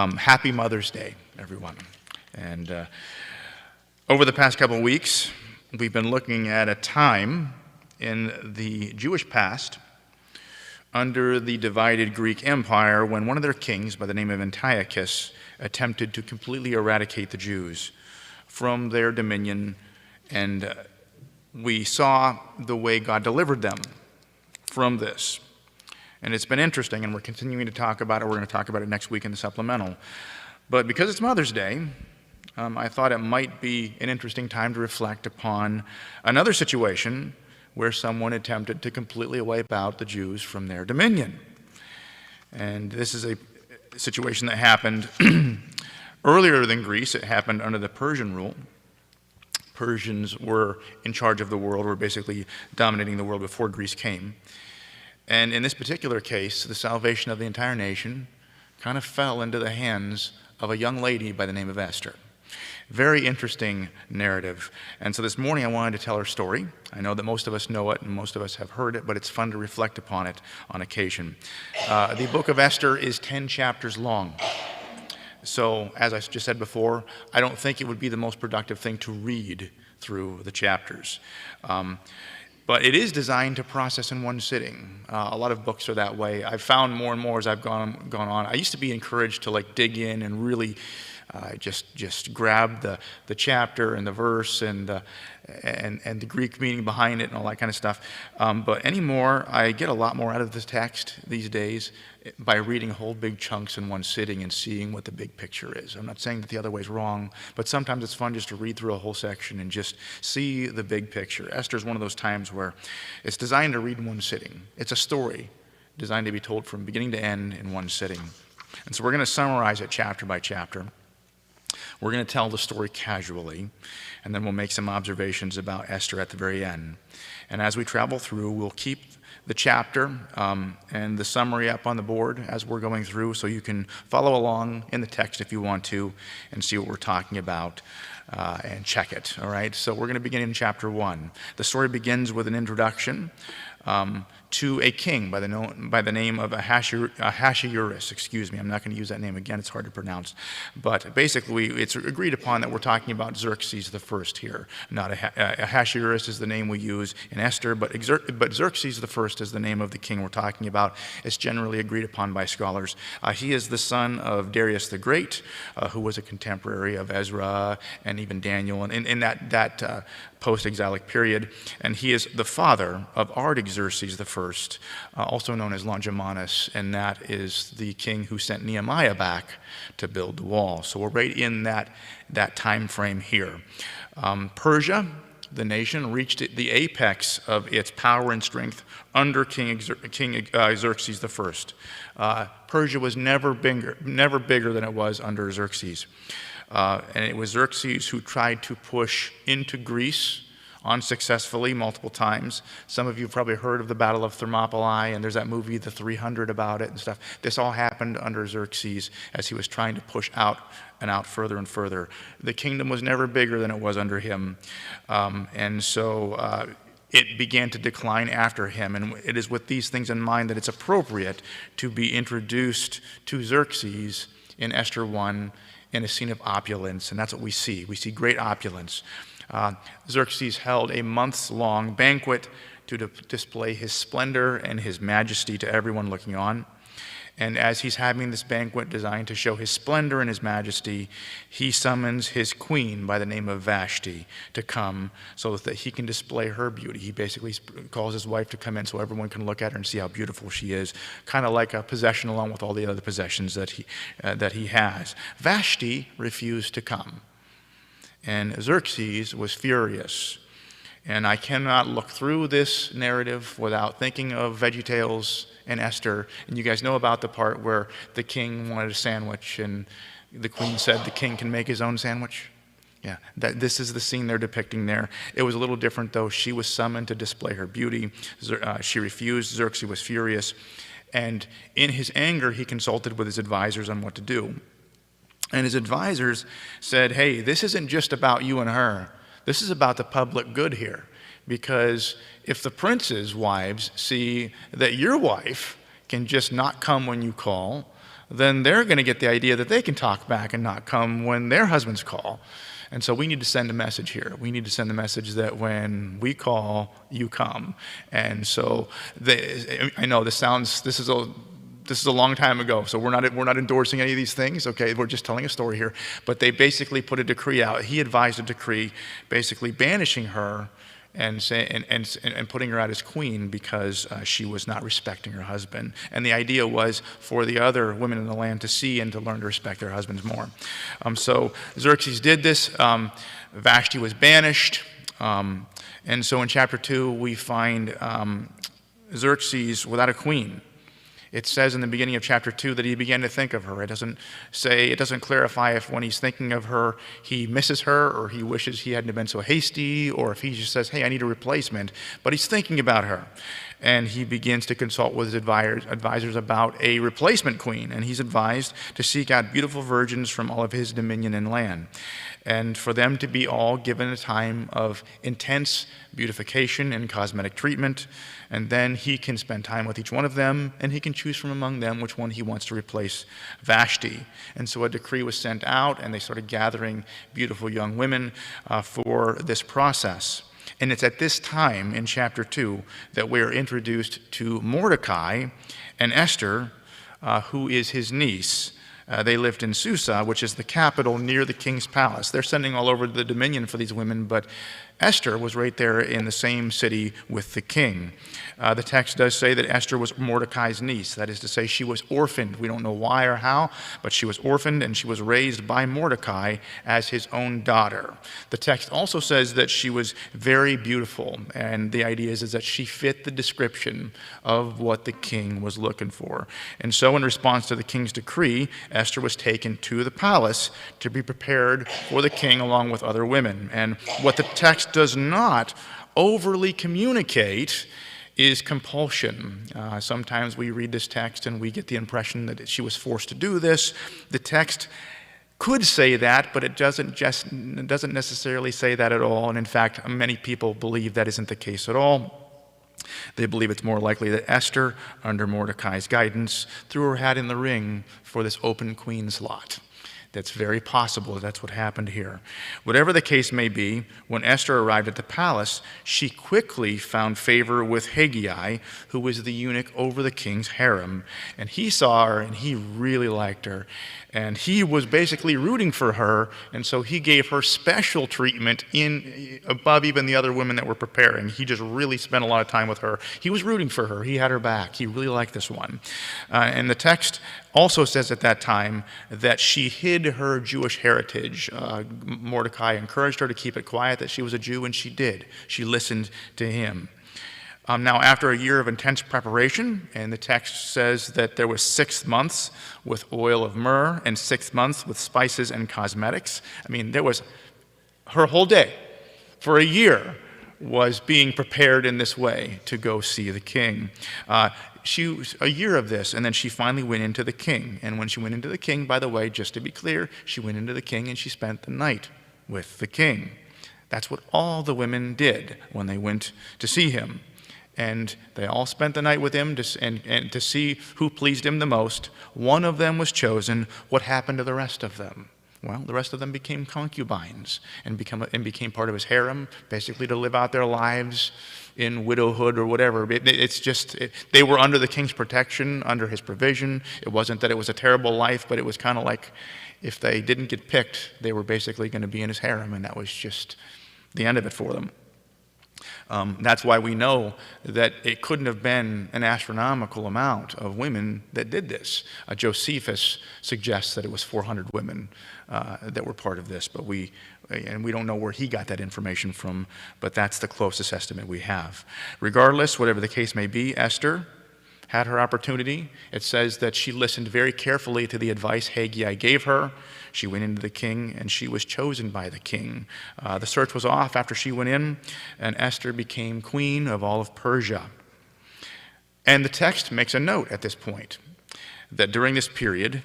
Happy Mother's Day, everyone. And over the past couple of weeks, we've been looking at a time in the Jewish past under the divided Greek Empire when one of their kings, by the name of Antiochus, attempted to completely eradicate the Jews from their dominion, and we saw the way God delivered them from this. And it's been interesting, and we're continuing to talk about it. We're going to talk about it next week in the supplemental. But because it's Mother's Day, I thought it might be an interesting time to reflect upon another situation where someone attempted to completely wipe out the Jews from their dominion. And this is a situation that happened earlier than Greece. It happened under the Persian rule. Persians were in charge of the world, were basically dominating the world before Greece came. And in this particular case, the salvation of the entire nation kind of fell into the hands of a young lady by the name of Esther. Very interesting narrative. And so this morning I wanted to tell her story. I know that most of us know it and most of us have heard it, but it's fun to reflect upon it on occasion. The book of Esther is 10 chapters long. So, as I just said before, I don't think it would be the most productive thing to read through the chapters. But it is designed to process in one sitting. A lot of books are that way. I've found more and more as I've gone on. I used to be encouraged to dig in and really just grab the chapter and the verse and the Greek meaning behind it and all that kind of stuff. But anymore, I get a lot more out of the text these days by reading whole big chunks in one sitting and seeing what the big picture is. I'm not saying that the other way is wrong, but sometimes it's fun just to read through a whole section and just see the big picture. Esther is one of those times where it's designed to read in one sitting. It's a story designed to be told from beginning to end in one sitting. And so we're going to summarize it chapter by chapter. We're going to tell the story casually, and then we'll make some observations about Esther at the very end. And as we travel through, we'll keep the chapter and the summary up on the board as we're going through, so you can follow along in the text if you want to and see what we're talking about and check it. All right, so we're going to begin in chapter 1. The story begins with an introduction to a king by the name of Ahasuerus. Excuse me, I'm not going to use that name again. It's hard to pronounce. But basically, it's agreed upon that we're talking about Xerxes the First here. Not Ahasuerus is the name we use in Esther, but Xerxes the First is the name of the king we're talking about. It's generally agreed upon by scholars. He is the son of Darius the Great, who was a contemporary of Ezra and even Daniel, and in that post-exilic period. And he is the father of Artaxerxes the First, also known as Longimanus, and that is the king who sent Nehemiah back to build the wall. So we're right in that time frame here. Persia, the nation, reached the apex of its power and strength under King Xerxes the First. Persia was never bigger than it was under Xerxes. And it was Xerxes who tried to push into Greece unsuccessfully multiple times. Some of you have probably heard of the Battle of Thermopylae, and there's that movie, The 300, about it and stuff. This all happened under Xerxes as he was trying to push out further and further. The kingdom was never bigger than it was under him. And so it began to decline after him. And it is with these things in mind that it's appropriate to be introduced to Xerxes in Esther 1 in a scene of opulence, and that's what we see. We see great opulence. Xerxes held a months-long banquet to display his splendor and his majesty to everyone looking on. And as he's having this banquet designed to show his splendor and his majesty, he summons his queen by the name of Vashti to come so that he can display her beauty. He basically calls his wife to come in so everyone can look at her and see how beautiful she is, kind of like a possession along with all the other possessions that he has. Vashti refused to come, and Xerxes was furious. And I cannot look through this narrative without thinking of VeggieTales and Esther. And you guys know about the part where the king wanted a sandwich and the queen said the king can make his own sandwich. Yeah, this is the scene they're depicting there. It was a little different, though. She was summoned to display her beauty. She refused. Xerxes was furious. And in his anger, he consulted with his advisors on what to do. And his advisors said, hey, this isn't just about you and her. This is about the public good here, because if the prince's wives see that your wife can just not come when you call, then they're going to get the idea that they can talk back and not come when their husbands call. And so we need to send a message here. We need to send the message that when we call, you come. And so I know this is a long time ago, so we're not endorsing any of these things, okay? We're just telling a story here. But they basically put a decree out. He advised a decree basically banishing her and putting her out as queen because she was not respecting her husband. And the idea was for the other women in the land to see and to learn to respect their husbands more. So Xerxes did this. Vashti was banished. And so in chapter 2, we find Xerxes without a queen. It says in the beginning of chapter 2 that he began to think of her. It doesn't clarify if when he's thinking of her, he misses her, or he wishes he hadn't been so hasty, or if he just says, hey, I need a replacement. But he's thinking about her. And he begins to consult with his advisors about a replacement queen. And he's advised to seek out beautiful virgins from all of his dominion and land, and for them to be all given a time of intense beautification and cosmetic treatment. And then he can spend time with each one of them, and he can choose from among them which one he wants to replace Vashti. And so a decree was sent out, and they started gathering beautiful young women for this process. And it's at this time in chapter 2 that we're introduced to Mordecai and Esther, who is his niece. They lived in Susa, which is the capital near the king's palace. They're sending all over the dominion for these women, but Esther was right there in the same city with the king. The text does say that Esther was Mordecai's niece. That is to say, she was orphaned. We don't know why or how, but she was orphaned, and she was raised by Mordecai as his own daughter. The text also says that she was very beautiful, and the idea is that she fit the description of what the king was looking for. And so in response to the king's decree, Esther was taken to the palace to be prepared for the king along with other women. And what the text does not overly communicate is compulsion. Sometimes we read this text and we get the impression that she was forced to do this. The text could say that, but it doesn't necessarily say that at all. And in fact, many people believe that isn't the case at all. They believe it's more likely that Esther, under Mordecai's guidance, threw her hat in the ring for this open queen slot. That's very possible that's what happened here. Whatever the case may be, when Esther arrived at the palace, she quickly found favor with Haggai, who was the eunuch over the king's harem. And he saw her, and he really liked her. And he was basically rooting for her, and so he gave her special treatment above even the other women that were preparing. He just really spent a lot of time with her. He was rooting for her. He had her back. He really liked this one. And the text also says at that time that she hid her Jewish heritage. Mordecai encouraged her to keep it quiet that she was a Jew, and she did. She listened to him. Now, after a year of intense preparation, and the text says that there was 6 months with oil of myrrh and 6 months with spices and cosmetics. I mean, there was her whole day for a year was being prepared in this way to go see the king. She was a year of this, and then she finally went into the king. And when she went into the king, by the way, just to be clear, she went into the king and she spent the night with the king. That's what all the women did when they went to see him. And they all spent the night with him and to see who pleased him the most. One of them was chosen. What happened to the rest of them? Well, the rest of them became concubines and became part of his harem, basically to live out their lives in widowhood or whatever. They were under the king's protection, under his provision. It wasn't that it was a terrible life, but it was kind of like if they didn't get picked, they were basically going to be in his harem, and that was just the end of it for them. That's why we know that it couldn't have been an astronomical amount of women that did this. Josephus suggests that it was 400 women that were part of this, but we don't know where he got that information from, but that's the closest estimate we have. Regardless, whatever the case may be, Esther had her opportunity. It says that she listened very carefully to the advice Haggai gave her. She went into the king, and she was chosen by the king. The search was off after she went in, and Esther became queen of all of Persia. And the text makes a note at this point that during this period,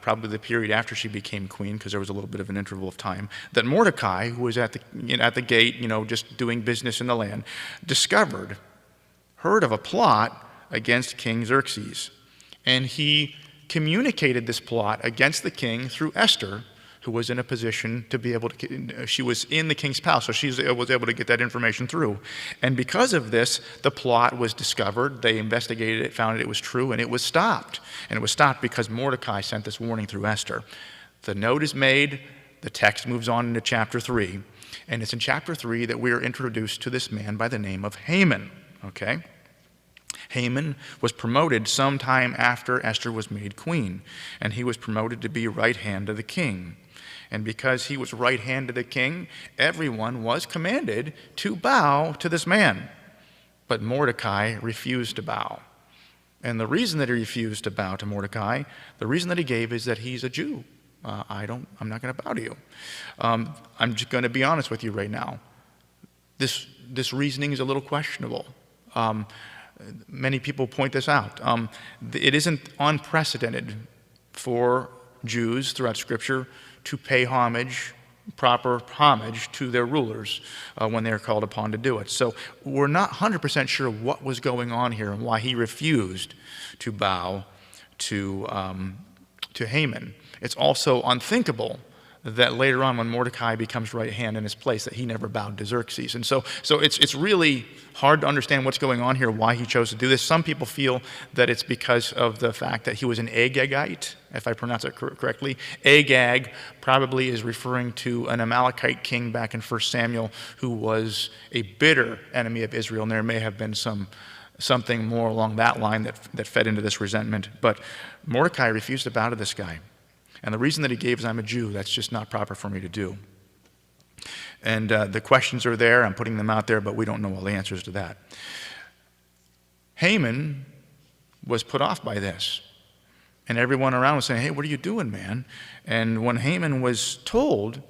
probably the period after she became queen, because there was a little bit of an interval of time, that Mordecai, who was at the gate, just doing business in the land, heard of a plot against King Xerxes. And he communicated this plot against the king through Esther, who was in a position to be able to, she was in the king's palace, so she was able to get that information through. And because of this, the plot was discovered. They investigated it, found it was true, and it was stopped. And it was stopped because Mordecai sent this warning through Esther. The note is made, the text moves on into chapter 3, and it's in chapter 3 that we are introduced to this man by the name of Haman, okay? Haman was promoted sometime after Esther was made queen, and he was promoted to be right hand of the king. And because he was right hand of the king, everyone was commanded to bow to this man. But Mordecai refused to bow. And the reason that he refused to bow to Mordecai, the reason that he gave is that he's a Jew. I'm not going to bow to you. I'm just going to be honest with you right now. This reasoning is a little questionable. Many people point this out. It isn't unprecedented for Jews throughout Scripture to pay proper homage to their rulers when they're called upon to do it. So we're not 100% sure what was going on here and why he refused to bow to Haman. It's also unthinkable that later on when Mordecai becomes right hand in his place that he never bowed to Xerxes. And so it's really hard to understand what's going on here, why he chose to do this. Some people feel that it's because of the fact that he was an Agagite, if I pronounce it correctly. Agag probably is referring to an Amalekite king back in 1 Samuel who was a bitter enemy of Israel, and there may have been something more along that line that fed into this resentment. But Mordecai refused to bow to this guy. And the reason that he gave is, I'm a Jew. That's just not proper for me to do. And the questions are there. I'm putting them out there, but we don't know all the answers to that. Haman was put off by this. And everyone around was saying, hey, what are you doing, man? And when Haman was told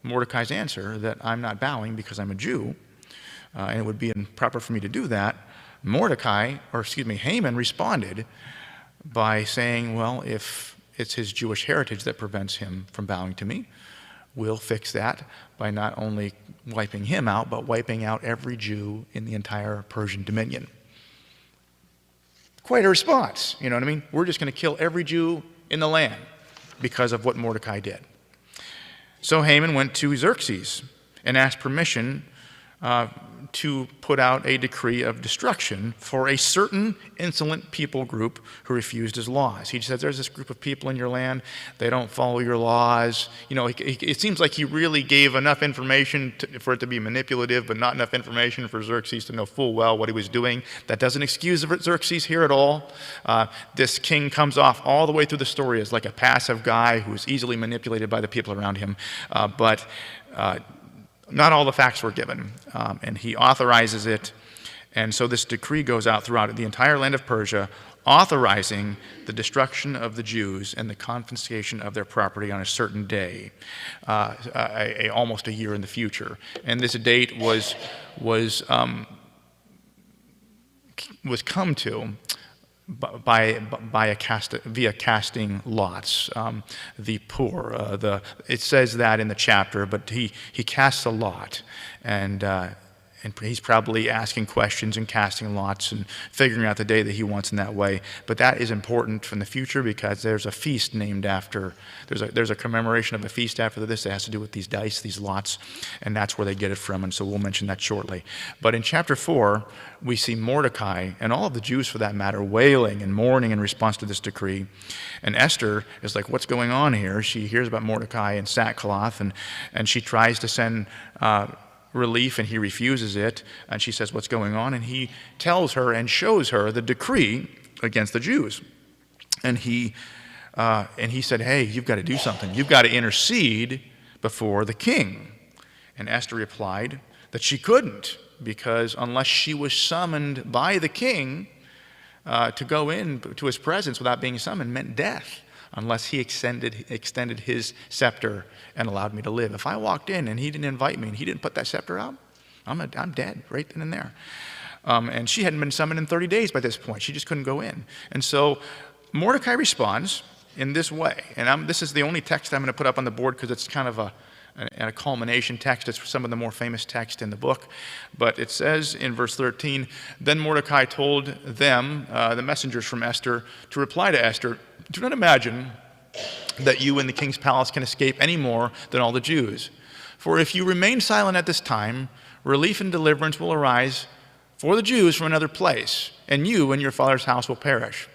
Mordecai's answer that I'm not bowing because I'm a Jew, and it would be improper for me to do that, Haman responded by saying, well, if it's his Jewish heritage that prevents him from bowing to me, we'll fix that by not only wiping him out, but wiping out every Jew in the entire Persian dominion. Quite a response, you know what I mean? We're just going to kill every Jew in the land because of what Mordecai did. So Haman went to Xerxes and asked permission to put out a decree of destruction for a certain insolent people group who refused his laws. He said, there's this group of people in your land, they don't follow your laws. You know, it seems like he really gave enough information for it to be manipulative, but not enough information for Xerxes to know full well what he was doing. That doesn't excuse Xerxes here at all. This king comes off all the way through the story as like a passive guy who is easily manipulated by the people around him. But not all the facts were given, and he authorizes it. And so this decree goes out throughout the entire land of Persia, authorizing the destruction of the Jews and the confiscation of their property on a certain day, almost a year in the future. And this date was come to via casting lots. The poor, it says that in the chapter, but he casts a lot, and he's probably asking questions and casting lots and figuring out the day that he wants in that way. But that is important in the future because there's a feast named after, there's a commemoration of a feast after this that has to do with these dice, these lots, and that's where they get it from, and so we'll mention that shortly. But in chapter 4, we see Mordecai, and all of the Jews for that matter, wailing and mourning in response to this decree. And Esther is like, what's going on here? She hears about Mordecai in sackcloth, and she tries to send relief, and he refuses it. And she says, what's going on? And he tells her and shows her the decree against the Jews. And he said, hey, you've got to do something. You've got to intercede before the king. And Esther replied that she couldn't, because unless she was summoned by the king to go into his presence without being summoned meant death, unless he extended his scepter and allowed me to live. If I walked in and he didn't invite me and he didn't put that scepter out, I'm dead right then and there. And she hadn't been summoned in 30 days by this point. She just couldn't go in. And so Mordecai responds in this way. And this is the only text I'm going to put up on the board because it's kind of and a culmination text. It's some of the more famous text in the book. But it says in verse 13, "Then Mordecai told them, the messengers from Esther, to reply to Esther, 'Do not imagine that you in the king's palace can escape any more than all the Jews. For if you remain silent at this time, relief and deliverance will arise for the Jews from another place, and you and your father's house will perish.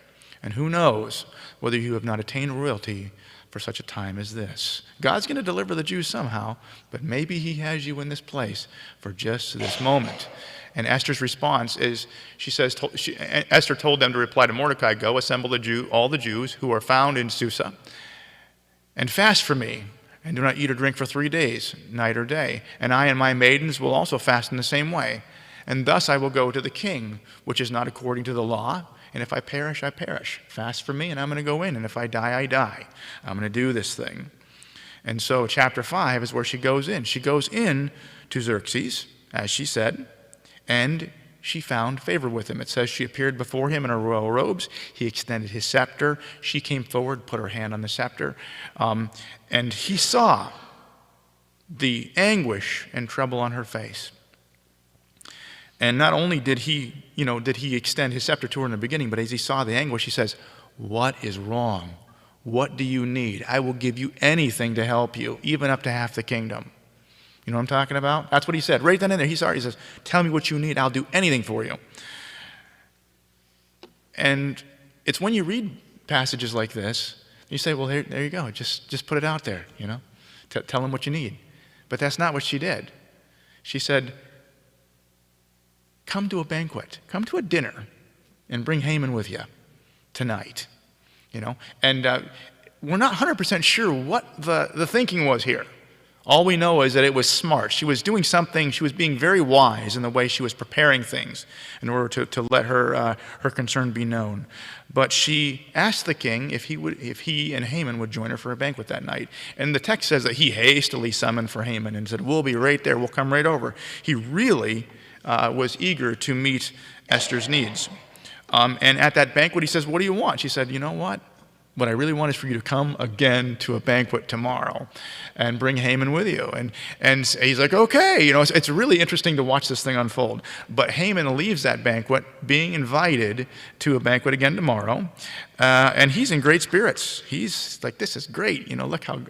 And who knows whether you have not attained royalty for such a time as this.'" God's going to deliver the Jews somehow, but maybe he has you in this place for just this moment. And Esther's response is, Esther told them to reply to Mordecai, "Go, assemble all the Jews who are found in Susa, and fast for me, and do not eat or drink for 3 days, night or day. And I and my maidens will also fast in the same way. And thus I will go to the king, which is not according to the law. And if I perish, I perish. Fast for me, and I'm going to go in. And if I die, I die. I'm going to do this thing." And so chapter 5 is where she goes in. She goes in to Xerxes, as she said, and she found favor with him. It says she appeared before him in her royal robes. He extended his scepter. She came forward, put her hand on the scepter, and he saw the anguish and trouble on her face. And not only did he extend his scepter to her in the beginning, but as he saw the anguish, he says, "What is wrong? What do you need? I will give you anything to help you, even up to half the kingdom." You know what I'm talking about? That's what he said. Right then and there, he says, "Tell me what you need. I'll do anything for you." And it's when you read passages like this, you say, well, there you go. Just put it out there, Tell him what you need. But that's not what she did. She said, "Come to a banquet. Come to a dinner and bring Haman with you tonight." And we're not 100% sure what the thinking was here. All we know is that it was smart. She was doing something, she was being very wise in the way she was preparing things in order to let her concern be known. But she asked the king if he and Haman would join her for a banquet that night. And the text says that he hastily summoned for Haman and said, "We'll be right there, we'll come right over." He really was eager to meet Esther's needs. And at that banquet, he says, "What do you want?" She said, "You know what? What I really want is for you to come again to a banquet tomorrow and bring Haman with you." And he's like, "Okay." It's really interesting to watch this thing unfold. But Haman leaves that banquet being invited to a banquet again tomorrow. And he's in great spirits. He's like, "This is great. Look how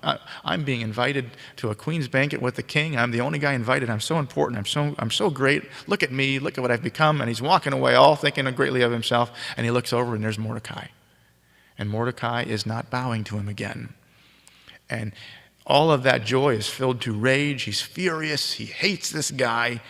I'm being invited to a queen's banquet with the king. I'm the only guy invited. I'm so important. I'm so great. Look at me. Look at what I've become." And he's walking away all thinking greatly of himself. And he looks over and there's Mordecai. And Mordecai is not bowing to him again. And all of that joy is filled to rage. He's furious. He hates this guy.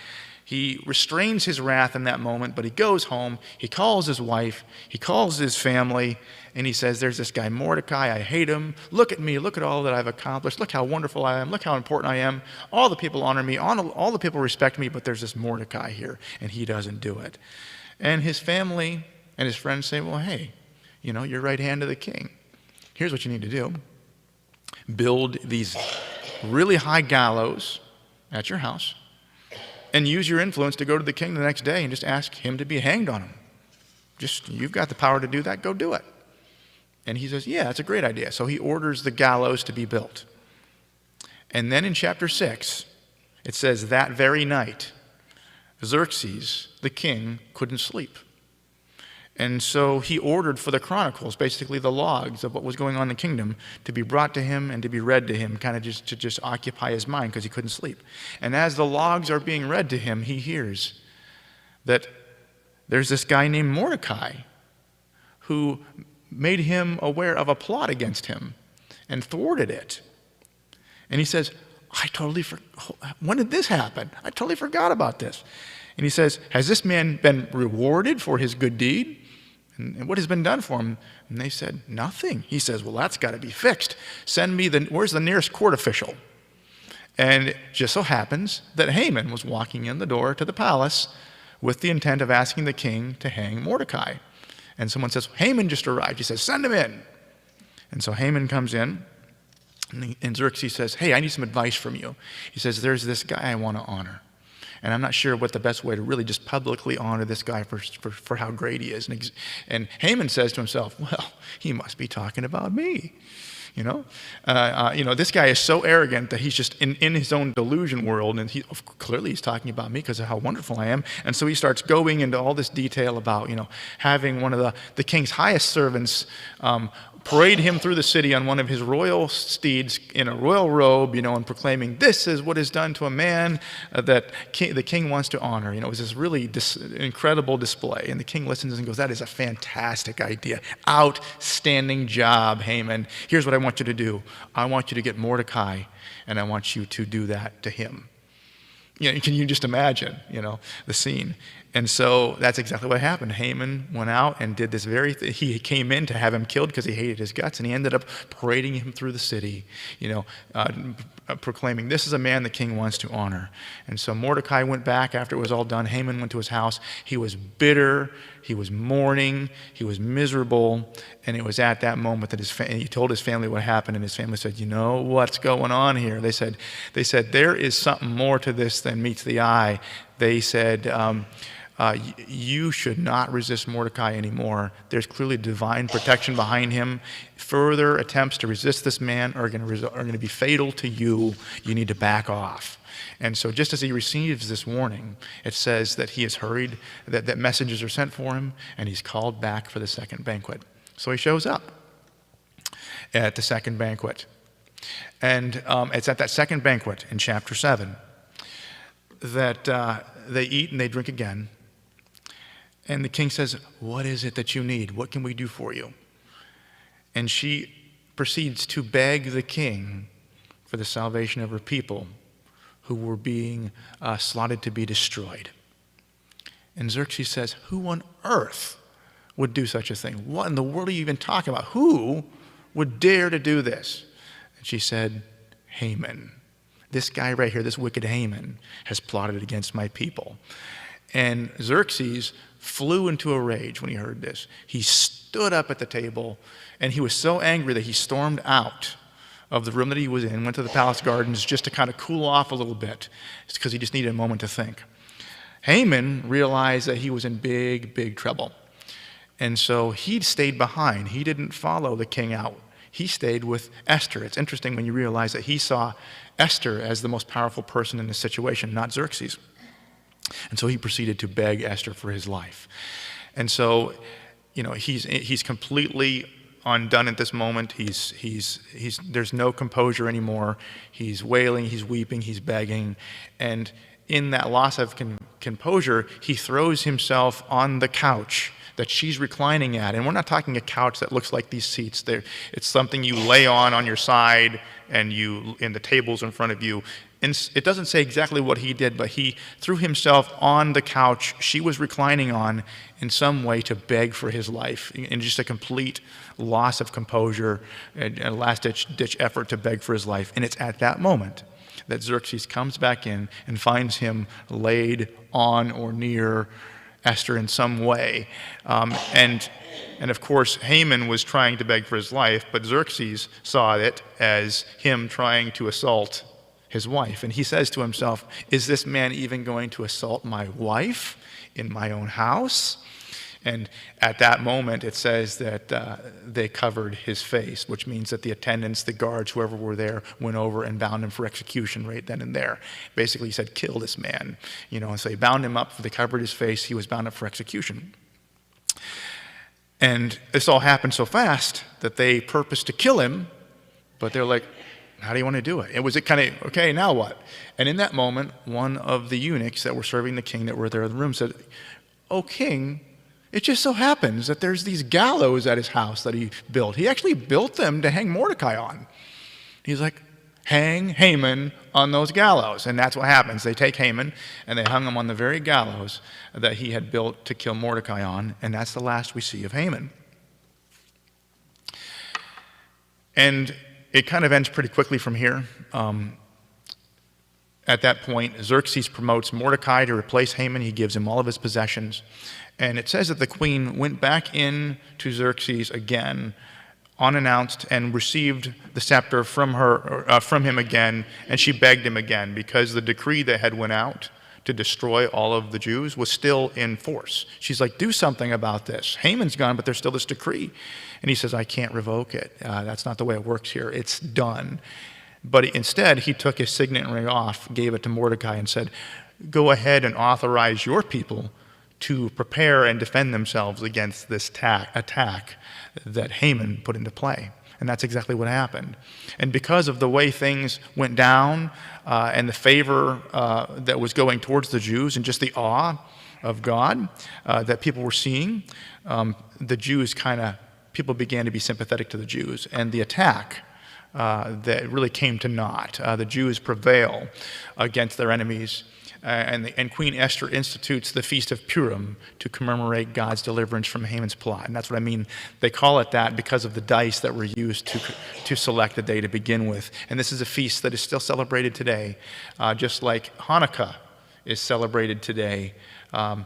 He restrains his wrath in that moment, but he goes home. He calls his wife. He calls his family. And he says, "There's this guy Mordecai. I hate him. Look at me. Look at all that I've accomplished. Look how wonderful I am. Look how important I am. All the people honor me. All the people respect me, but there's this Mordecai here, and he doesn't do it." And his family and his friends say, "Well, hey, you're right hand of the king. Here's what you need to do. Build these really high gallows at your house and use your influence to go to the king the next day and just ask him to be hanged on him. You've got the power to do that. Go do it." And he says, "Yeah, that's a great idea." So he orders the gallows to be built. And then in chapter 6, it says that very night, Xerxes, the king, couldn't sleep. And so he ordered for the chronicles, basically the logs of what was going on in the kingdom, to be brought to him and to be read to him, kind of just occupy his mind because he couldn't sleep. And as the logs are being read to him, he hears that there's this guy named Mordecai who made him aware of a plot against him and thwarted it. And he says, "When did this happen? I totally forgot about this." And he says, "Has this man been rewarded for his good deed? And what has been done for him?" And they said, "Nothing." He says, "Well, that's got to be fixed. Send me where's the nearest court official?" And it just so happens that Haman was walking in the door to the palace with the intent of asking the king to hang Mordecai. And someone says, "Haman just arrived." He says, "Send him in." And so Haman comes in, and Xerxes says, "Hey, I need some advice from you." He says, "There's this guy I want to honor. And I'm not sure what the best way to really just publicly honor this guy for how great he is. And Haman says to himself, well, he must be talking about me. This guy is so arrogant that he's just in his own delusion world, and clearly he's talking about me because of how wonderful I am. And so he starts going into all this detail about, having one of the king's highest servants parade him through the city on one of his royal steeds in a royal robe, and proclaiming, this is what is done to a man that the king wants to honor. It was this really incredible display. And the king listens and goes, that is a fantastic idea. Outstanding job, Haman. Here's what I want you to do. I want you to get Mordecai, and I want you to do that to him. Can you just imagine, the scene? And so that's exactly what happened. Haman went out and did this very thing. He came in to have him killed because he hated his guts, and he ended up parading him through the city, proclaiming, this is a man the king wants to honor. And so Mordecai went back after it was all done. Haman went to his house. He was bitter. He was mourning. He was miserable. And it was at that moment that he told his family what happened, and his family said, what's going on here? They said, there is something more to this than meets the eye. They said, you should not resist Mordecai anymore. There's clearly divine protection behind him. Further attempts to resist this man are going to be fatal to you. You need to back off. And so just as he receives this warning, it says that he is hurried, that messages are sent for him, and he's called back for the second banquet. So he shows up at the second banquet. And it's at that second banquet in chapter 7 that they eat and they drink again. And the king says, what is it that you need? What can we do for you? And she proceeds to beg the king for the salvation of her people who were being slotted to be destroyed. And Xerxes says, who on earth would do such a thing? What in the world are you even talking about? Who would dare to do this? And she said, Haman. This guy right here, this wicked Haman, has plotted against my people. And Xerxes flew into a rage when he heard this. He stood up at the table, and he was so angry that he stormed out of the room that he was in, went to the palace gardens just to kind of cool off a little bit. It's because he just needed a moment to think. Haman realized that he was in big, big trouble. And so he stayed behind. He didn't follow the king out. He stayed with Esther. It's interesting when you realize that he saw Esther as the most powerful person in the situation, not Xerxes. And so he proceeded to beg Esther for his life. And so, he's completely undone at this moment. There's no composure anymore. He's wailing, he's weeping, he's begging. And in that loss of composure, he throws himself on the couch that she's reclining at. And we're not talking a couch that looks like these seats. It's something you lay on your side, and the table's in front of you. And it doesn't say exactly what he did, but he threw himself on the couch she was reclining on in some way to beg for his life, in just a complete loss of composure and a last-ditch effort to beg for his life. And it's at that moment that Xerxes comes back in and finds him laid on or near Esther in some way. And of course, Haman was trying to beg for his life, but Xerxes saw it as him trying to assault his wife. And he says to himself, is this man even going to assault my wife in my own house? And at that moment, it says that they covered his face, which means that the attendants, the guards, whoever were there, went over and bound him for execution right then and there. Basically, he said, kill this man. And so they bound him up, they covered his face, he was bound up for execution. And this all happened so fast that they purposed to kill him, but they're like, how do you want to do it? It was kind of, okay, now what? And in that moment, one of the eunuchs that were serving the king that were there in the room said, "Oh, king, it just so happens that there's these gallows at his house that he built. He actually built them to hang Mordecai on." He's like, hang Haman on those gallows. And that's what happens. They take Haman and they hung him on the very gallows that he had built to kill Mordecai on. And that's the last we see of Haman. And it kind of ends pretty quickly from here. At that point, Xerxes promotes Mordecai to replace Haman. He gives him all of his possessions. And it says that the queen went back in to Xerxes again, unannounced, and received the scepter from him again, and she begged him again, because the decree that had went out to destroy all of the Jews was still in force. She's like, do something about this. Haman's gone, but there's still this decree. And he says, I can't revoke it. That's not the way it works here. It's done. But instead, he took his signet ring off, gave it to Mordecai, and said, go ahead and authorize your people to prepare and defend themselves against this attack that Haman put into play. And that's exactly what happened. And because of the way things went down and the favor that was going towards the Jews and just the awe of God that people were seeing, the Jews people began to be sympathetic to the Jews. And the attack that really came to naught. The Jews prevail against their enemies. And Queen Esther institutes the Feast of Purim to commemorate God's deliverance from Haman's plot. And that's what I mean. They call it that because of the dice that were used to select the day to begin with. And this is a feast that is still celebrated today, just like Hanukkah is celebrated today of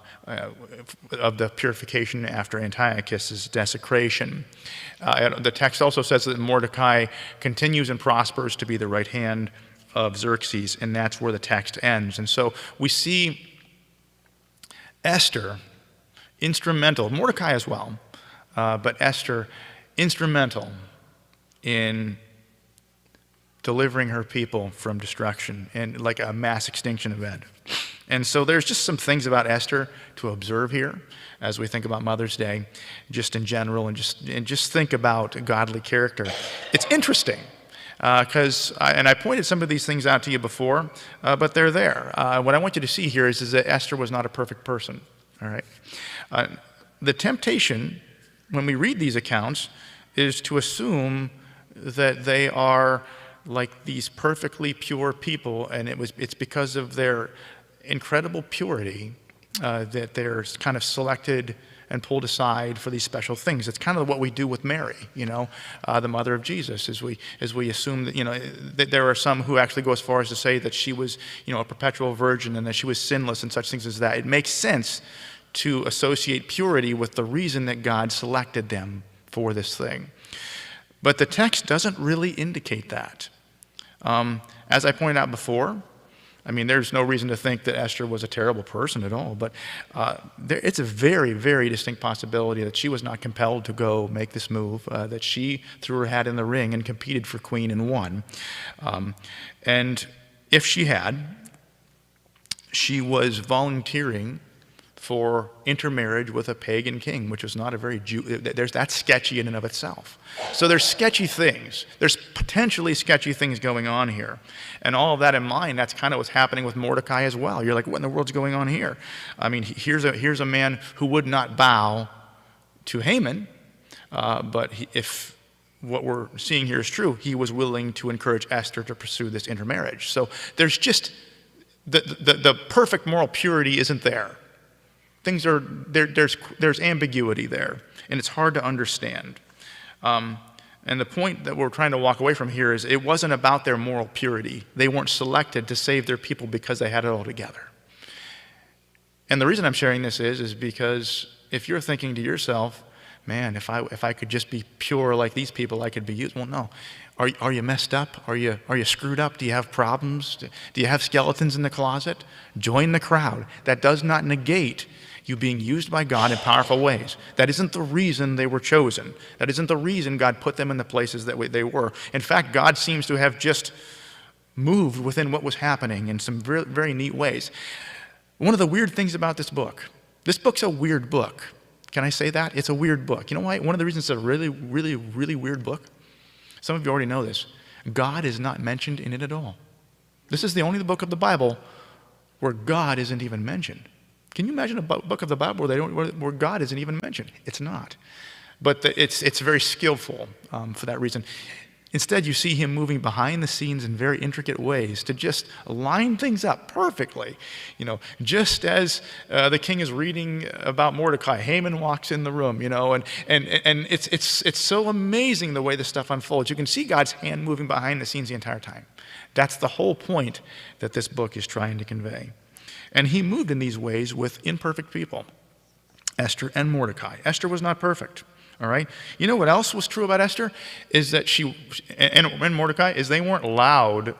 the purification after Antiochus' desecration. The text also says that Mordecai continues and prospers to be the right hand of Xerxes, and that's where the text ends. And so we see Esther instrumental, Mordecai as well, but Esther instrumental in delivering her people from destruction and like a mass extinction event. And so there's just some things about Esther to observe here as we think about Mother's Day, just in general, and just think about godly character. It's interesting. Because I pointed some of these things out to you before, but they're there. What I want you to see here is that Esther was not a perfect person. All right. The temptation, when we read these accounts, is to assume that they are like these perfectly pure people, and it's because of their incredible purity that they're kind of selected and pulled aside for these special things. It's kind of what we do with Mary, the mother of Jesus, as we assume that, that there are some who actually go as far as to say that she was, a perpetual virgin and that she was sinless and such things as that. It makes sense to associate purity with the reason that God selected them for this thing. But the text doesn't really indicate that. As I pointed out before, there's no reason to think that Esther was a terrible person at all, but it's a very, very distinct possibility that she was not compelled to go make this move, that she threw her hat in the ring and competed for queen and won. And if she had, she was volunteering for intermarriage with a pagan king, which was not a very that's sketchy in and of itself. So there's sketchy things. There's potentially sketchy things going on here. And all of that in mind, that's kind of what's happening with Mordecai as well. You're like, what in the world's going on here? Here's a man who would not bow to Haman, but if what we're seeing here is true, he was willing to encourage Esther to pursue this intermarriage. So there's just, the perfect moral purity isn't there. Things are, there's ambiguity there, and it's hard to understand. And the point that we're trying to walk away from here is it wasn't about their moral purity. They weren't selected to save their people because they had it all together. And the reason I'm sharing this is because if you're thinking to yourself, man, if I could just be pure like these people, I could be used. Well, no. Are you messed up? Are you screwed up? Do you have problems? Do you have skeletons in the closet? Join the crowd. That does not negate you being used by God in powerful ways. That isn't the reason they were chosen. That isn't the reason God put them in the places that they were. In fact, God seems to have just moved within what was happening in some very, very neat ways. One of the weird things about this book's a weird book. Can I say that? It's a weird book. You know why? One of the reasons it's a really, really, really weird book, some of you already know this, God is not mentioned in it at all. This is the only book of the Bible where God isn't even mentioned. Can you imagine a book of the Bible where God isn't even mentioned? It's not. But it's very skillful for that reason. Instead, you see him moving behind the scenes in very intricate ways to just line things up perfectly. Just as the king is reading about Mordecai, Haman walks in the room, and it's so amazing the way this stuff unfolds. You can see God's hand moving behind the scenes the entire time. That's the whole point that this book is trying to convey. And he moved in these ways with imperfect people, Esther and Mordecai. Esther was not perfect. All right? You know what else was true about Esther? Is that she, and Mordecai, is they weren't loud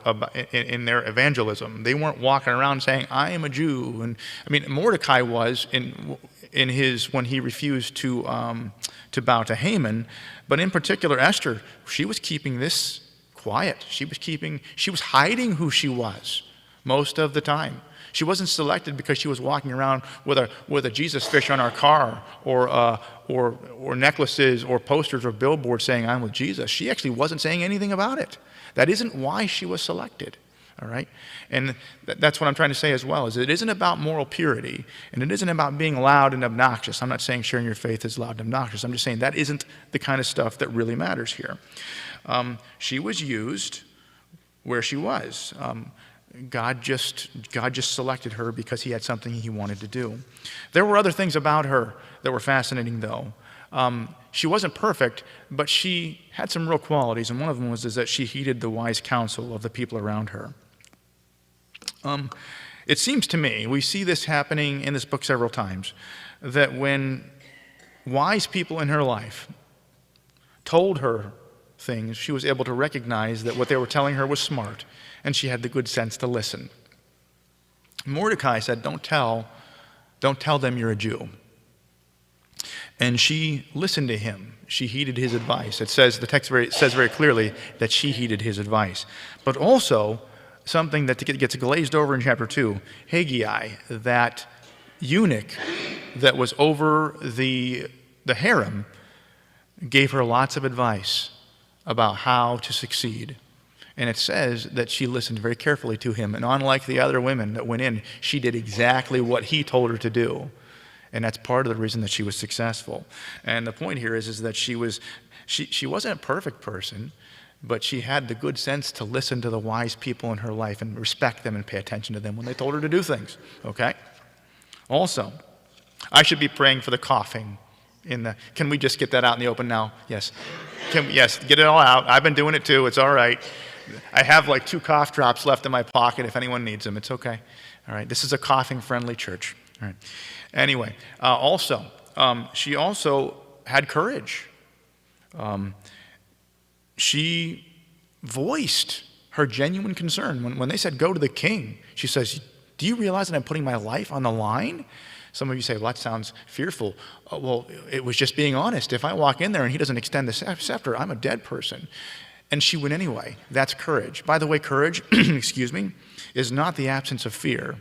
in their evangelism. They weren't walking around saying, I am a Jew. And I mean, Mordecai was in his, when he refused to bow to Haman. But in particular, Esther, she was keeping this quiet. She was hiding who she was most of the time. She wasn't selected because she was walking around with a Jesus fish on her car or necklaces or posters or billboards saying, I'm with Jesus. She actually wasn't saying anything about it. That isn't why she was selected. All right? And that's what I'm trying to say as well, is it isn't about moral purity, and it isn't about being loud and obnoxious. I'm not saying sharing your faith is loud and obnoxious. I'm just saying that isn't the kind of stuff that really matters here. She was used where she was. God just selected her because he had something he wanted to do. There were other things about her that were fascinating, though. She wasn't perfect, but she had some real qualities, and one of them was that she heeded the wise counsel of the people around her. It seems to me, we see this happening in this book several times, that when wise people in her life told her things, she was able to recognize that what they were telling her was smart, and she had the good sense to listen. Mordecai said, don't tell them you're a Jew. And she listened to him. She heeded his advice. The text says very clearly that she heeded his advice. But also, something that gets glazed over in chapter 2, Haggai, that eunuch that was over the harem, gave her lots of advice about how to succeed. And it says that she listened very carefully to him. And unlike the other women that went in, she did exactly what he told her to do. And that's part of the reason that she was successful. And the point here is that she wasn't a perfect person, but she had the good sense to listen to the wise people in her life and respect them and pay attention to them when they told her to do things. Okay? Also, I should be praying for the coughing. Can we just get that out in the open now? Yes. Yes, get it all out. I've been doing it too. It's all right. I have like 2 cough drops left in my pocket if anyone needs them. It's okay. All right. This is a coughing-friendly church. All right. Anyway, she also had courage. She voiced her genuine concern. When they said, go to the king, she says, do you realize that I'm putting my life on the line? Some of you say, well, that sounds fearful. Well, it was just being honest. If I walk in there and he doesn't extend the scepter, I'm a dead person. And she went anyway. That's courage. By the way, courage, is not the absence of fear.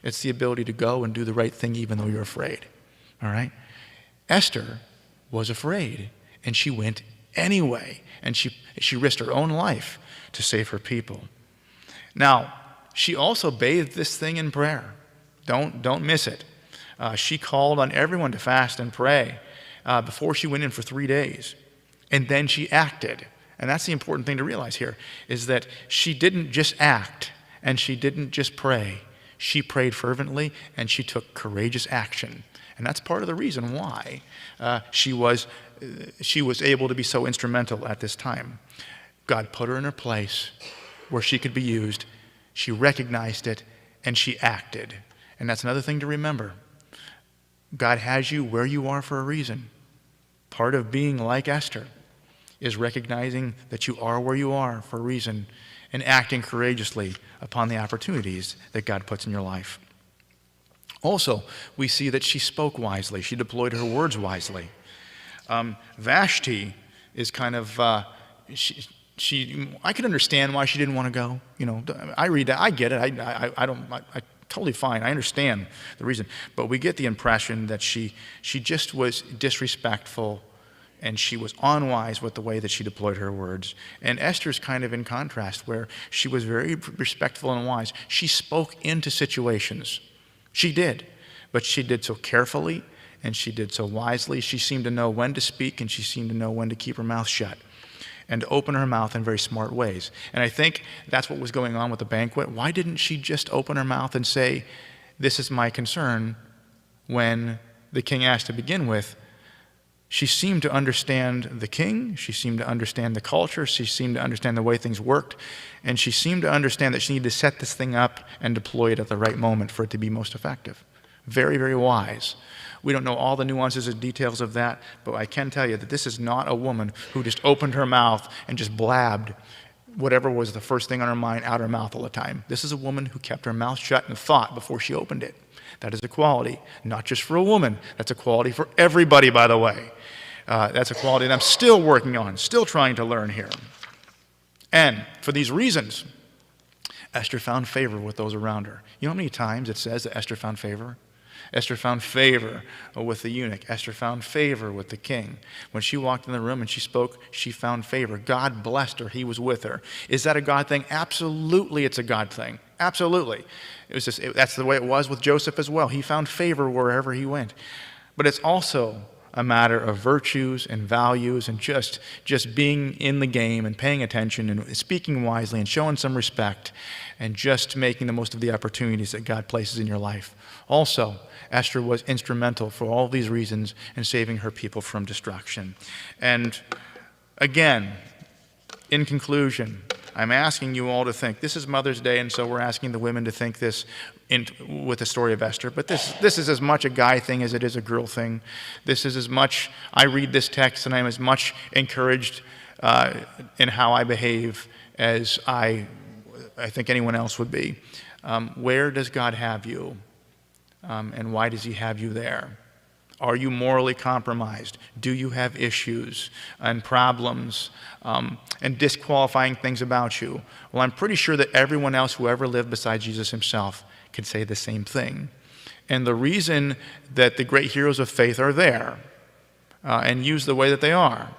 It's the ability to go and do the right thing even though you're afraid. All right? Esther was afraid, and she went anyway. And she risked her own life to save her people. Now, she also bathed this thing in prayer. Don't miss it. She called on everyone to fast and pray before she went in for 3 days. And then she acted. And that's the important thing to realize here, is that she didn't just act and she didn't just pray. She prayed fervently and she took courageous action. And that's part of the reason why she was able to be so instrumental at this time. God put her in her place where she could be used. She recognized it and she acted. And that's another thing to remember. God has you where you are for a reason. Part of being like Esther is recognizing that you are where you are for a reason and acting courageously upon the opportunities that God puts in your life. Also, we see that she spoke wisely. She deployed her words wisely. Vashti is kind of, I can understand why she didn't want to go. You know, I read that, I get it. I totally fine. I understand the reason. But we get the impression that she just was disrespectful and she was unwise with the way that she deployed her words. And Esther's kind of in contrast, where she was very respectful and wise. She spoke into situations. She did. But she did so carefully and she did so wisely. She seemed to know when to speak and she seemed to know when to keep her mouth shut and to open her mouth in very smart ways. And I think that's what was going on with the banquet. Why didn't she just open her mouth and say, this is my concern, when the king asked to begin with? She seemed to understand the king, she seemed to understand the culture, she seemed to understand the way things worked, and she seemed to understand that she needed to set this thing up and deploy it at the right moment for it to be most effective. Very, very wise. We don't know all the nuances and details of that, but I can tell you that this is not a woman who just opened her mouth and just blabbed whatever was the first thing on her mind out her mouth all the time. This is a woman who kept her mouth shut and thought before she opened it. That is a quality, not just for a woman. That's a quality for everybody, by the way. That's a quality that I'm still working on, still trying to learn here. And for these reasons, Esther found favor with those around her. You know how many times it says that Esther found favor? Esther found favor with the eunuch. Esther found favor with the king. When she walked in the room and she spoke, she found favor. God blessed her. He was with her. Is that a God thing? Absolutely, it's a God thing. Absolutely. That's the way it was with Joseph as well. He found favor wherever he went. But it's also a matter of virtues and values and just being in the game and paying attention and speaking wisely and showing some respect and just making the most of the opportunities that God places in your life. Also, Esther was instrumental for all these reasons in saving her people from destruction. And again, in conclusion, I'm asking you all to think. This is Mother's Day, and so we're asking the women to think this with the story of Esther. But this is as much a guy thing as it is a girl thing. This is as much, I read this text and I'm as much encouraged in how I behave as I think anyone else would be. Where does God have you? And why does he have you there? Are you morally compromised? Do you have issues and problems and disqualifying things about you? Well, I'm pretty sure that everyone else who ever lived besides Jesus himself could say the same thing. And the reason that the great heroes of faith are there and use the way that they are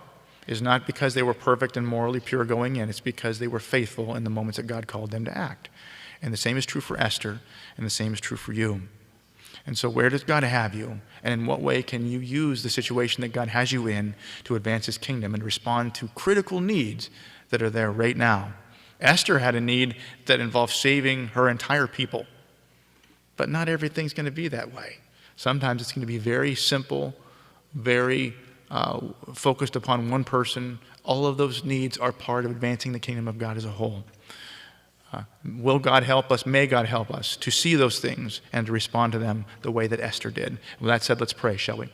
is not because they were perfect and morally pure going in. It's because they were faithful in the moments that God called them to act. And the same is true for Esther, and the same is true for you. And so where does God have you? And in what way can you use the situation that God has you in to advance his kingdom and respond to critical needs that are there right now? Esther had a need that involved saving her entire people. But not everything's going to be that way. Sometimes it's going to be very simple, very focused upon one person. All of those needs are part of advancing the kingdom of God as a whole. Will God help us? May God help us to see those things and to respond to them the way that Esther did. With that said, let's pray, shall we?